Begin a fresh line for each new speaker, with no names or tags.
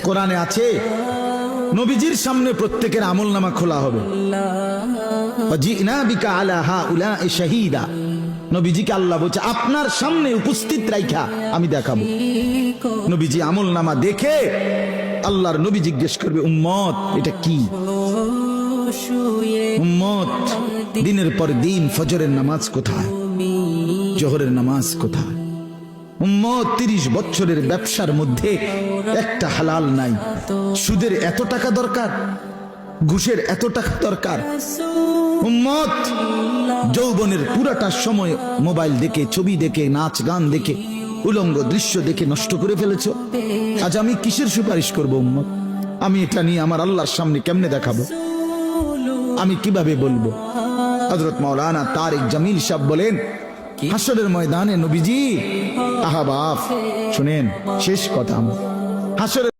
কোরআনে আছে নবীজির সামনে প্রত্যেকের আমলনামা খোলা হবে। নবীজিকে আল্লাহ বলছে আপনার সামনে উপস্থিত রাইখা আমি দেখাবো। নবীজি আমলনামা দেখে আল্লাহর নবী জিজ্ঞেস করবে উম্মত এটা কি? উম্মত দিনের পর দিন ফজরের নামাজ কোথায়, জোহরের নামাজ কোথায়? উম্মত 30 বছরের ব্যবসার মধ্যে একটা হালাল নাই। সুদের এত টাকা দরকার, ঘুষের এত টাকা দরকার। উম্মত যৌবনের পুরাটা সময় মোবাইল দেখে, ছবি দেখে, নাচ গান দেখে, উলঙ্গ দৃশ্য দেখে নষ্ট করে ফেলেছ। আজ আমি কিসের সুপারিশ করব উম্মত? আমি এটা নিয়ে আমার আল্লাহর সামনে কেমনে দেখাবো? আমি কিভাবে বলবো? হযরত মাওলানা তারিক জামিল সাহেব বলেন হাসরের ময়দানে নবীজি আহা বাপ শুনেন শেষ কথা হাসরের